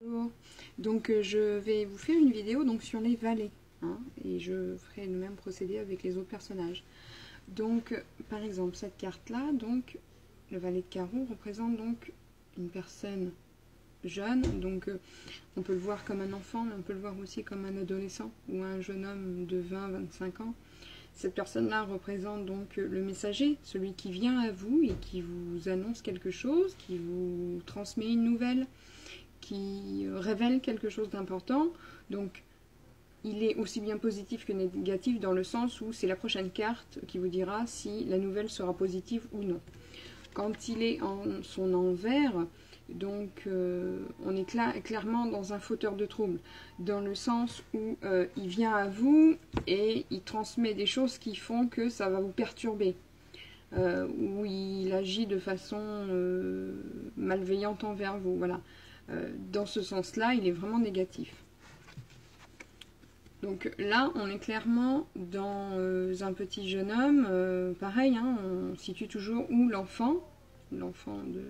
Bonjour. Donc je vais vous faire une vidéo donc, sur les valets, hein, et je ferai le même procédé avec les autres personnages. Donc par exemple cette carte là, donc le valet de carreau représente donc une personne jeune, donc on peut le voir comme un enfant, mais on peut le voir aussi comme un adolescent ou un jeune homme de 20-25 ans. Cette personne-là représente donc le messager, celui qui vient à vous et qui vous annonce quelque chose, qui vous transmet une nouvelle, qui révèle quelque chose d'important. Donc il est aussi bien positif que négatif dans le sens où c'est la prochaine carte qui vous dira si la nouvelle sera positive ou non. Quand il est en son envers, donc on est clairement dans un fauteur de trouble, dans le sens où il vient à vous et il transmet des choses qui font que ça va vous perturber, où il agit de façon malveillante envers vous, voilà. Dans ce sens-là, il est vraiment négatif. Donc là, on est clairement dans un petit jeune homme, pareil, hein, on situe toujours où l'enfant de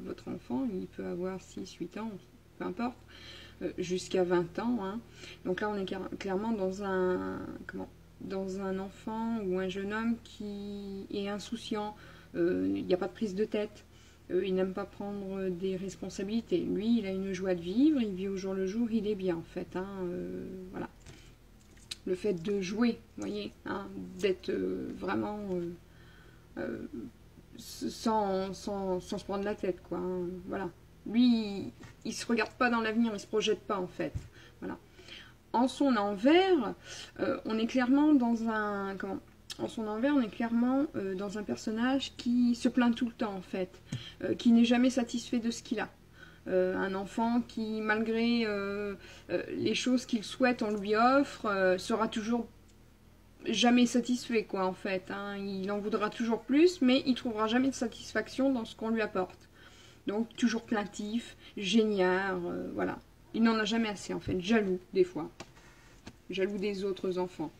votre enfant, il peut avoir 6, 8 ans, peu importe, jusqu'à 20 ans. Hein. Donc là, on est clairement dans un enfant ou un jeune homme qui est insouciant, il n'y a pas de prise de tête. Il n'aime pas prendre des responsabilités. Lui, il a une joie de vivre, il vit au jour le jour, il est bien en fait. Hein, voilà. Le fait de jouer, vous voyez, hein, d'être vraiment sans se prendre la tête, quoi. Hein, voilà. Lui, il se regarde pas dans l'avenir, il se projette pas en fait. Voilà. En son envers, on est clairement dans un... En son envers, on est clairement dans un personnage qui se plaint tout le temps, en fait, qui n'est jamais satisfait de ce qu'il a. Un enfant qui, malgré les choses qu'il souhaite, on lui offre, sera toujours jamais satisfait, quoi, en fait. Hein. Il en voudra toujours plus, mais il trouvera jamais de satisfaction dans ce qu'on lui apporte. Donc, toujours plaintif, géniard, voilà. Il n'en a jamais assez, en fait, jaloux, des fois. Jaloux des autres enfants.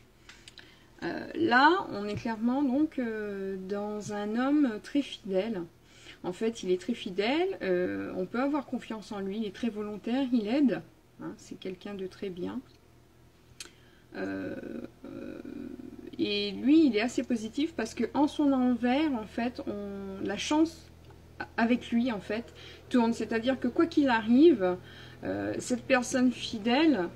Là, on est clairement donc dans un homme très fidèle. En fait, il est très fidèle, on peut avoir confiance en lui, il est très volontaire, il aide, hein, c'est quelqu'un de très bien. Et lui, il est assez positif parce que en son envers, en fait, la chance avec lui, en fait, tourne. C'est-à-dire que quoi qu'il arrive, cette personne fidèle,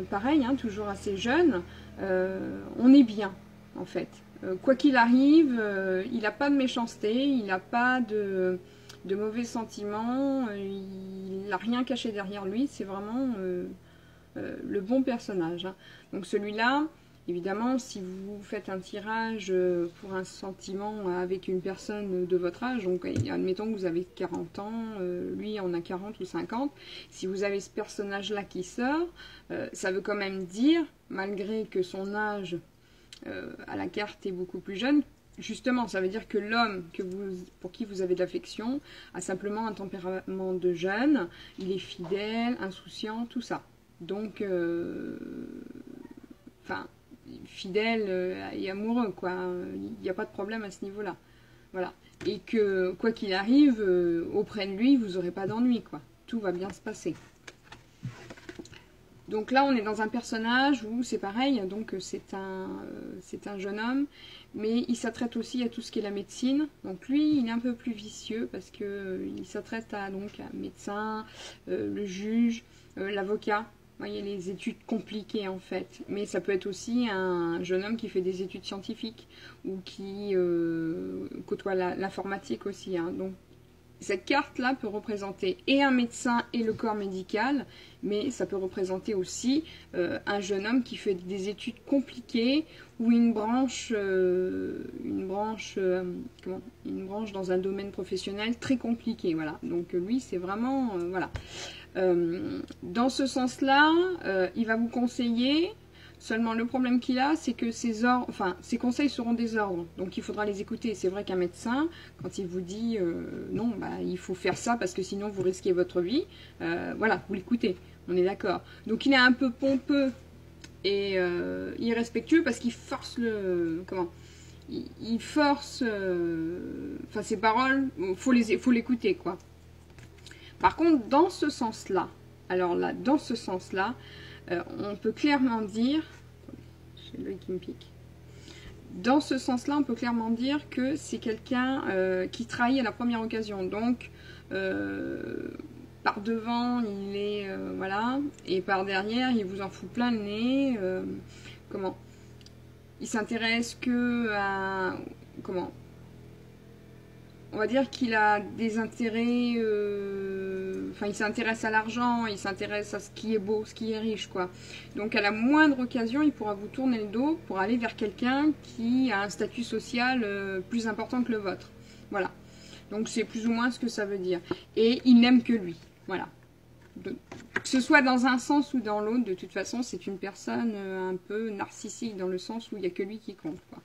pareil, hein, toujours assez jeune, on est bien, en fait. Quoi qu'il arrive, il n'a pas de méchanceté, il n'a pas de mauvais sentiments, il n'a rien caché derrière lui, c'est vraiment le bon personnage. Hein. Donc celui-là, évidemment, si vous faites un tirage pour un sentiment avec une personne de votre âge, donc admettons que vous avez 40 ans, lui en a 40 ou 50, si vous avez ce personnage-là qui sort, ça veut quand même dire, malgré que son âge à la carte est beaucoup plus jeune, justement, ça veut dire que l'homme pour qui vous avez de l'affection a simplement un tempérament de jeune, il est fidèle, insouciant, tout ça. Donc, enfin, fidèle et amoureux, quoi. Il n'y a pas de problème à ce niveau-là. Voilà. Et que, quoi qu'il arrive, auprès de lui, vous n'aurez pas d'ennui, quoi. Tout va bien se passer. Donc là, on est dans un personnage où c'est pareil, donc c'est un jeune homme, mais il s'attraite aussi à tout ce qui est la médecine. Donc lui, il est un peu plus vicieux parce qu'il s'attraite à donc un médecin, le juge, l'avocat. Vous voyez, les études compliquées en fait. Mais ça peut être aussi un jeune homme qui fait des études scientifiques ou qui côtoie l'informatique aussi. Hein. Donc cette carte-là peut représenter et un médecin et le corps médical, mais ça peut représenter aussi un jeune homme qui fait des études compliquées ou une branche dans un domaine professionnel très compliqué. Voilà. Donc lui, c'est vraiment... voilà. Dans ce sens-là, il va vous conseiller... Seulement, le problème qu'il a, c'est que ses conseils seront des ordres. Donc, il faudra les écouter. C'est vrai qu'un médecin, quand il vous dit non, bah, il faut faire ça parce que sinon vous risquez votre vie, voilà, vous l'écoutez. On est d'accord. Donc, il est un peu pompeux et irrespectueux parce qu'il force il force ses paroles, faut l'écouter, quoi. Par contre, dans ce sens-là, Alors là, dans ce sens-là, on peut clairement dire... J'ai l'œil qui me pique. Dans ce sens-là, on peut clairement dire que c'est quelqu'un qui trahit à la première occasion. Donc, par devant, il est... voilà. Et par derrière, il vous en fout plein le nez. Comment? Il s'intéresse que à... Comment? On va dire qu'il a des intérêts... Enfin, il s'intéresse à l'argent, il s'intéresse à ce qui est beau, ce qui est riche, quoi. Donc, à la moindre occasion, il pourra vous tourner le dos pour aller vers quelqu'un qui a un statut social plus important que le vôtre. Voilà. Donc, c'est plus ou moins ce que ça veut dire. Et il n'aime que lui. Voilà. Que ce soit dans un sens ou dans l'autre, de toute façon, c'est une personne un peu narcissique dans le sens où il n'y a que lui qui compte, quoi.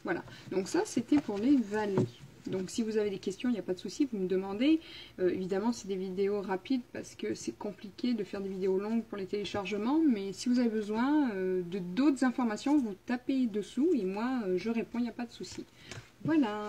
Voilà. Donc, ça, c'était pour les valets. Donc si vous avez des questions, il n'y a pas de souci, vous me demandez. Évidemment, c'est des vidéos rapides parce que c'est compliqué de faire des vidéos longues pour les téléchargements. Mais si vous avez besoin de d'autres informations, vous tapez dessous et moi, je réponds, il n'y a pas de souci. Voilà.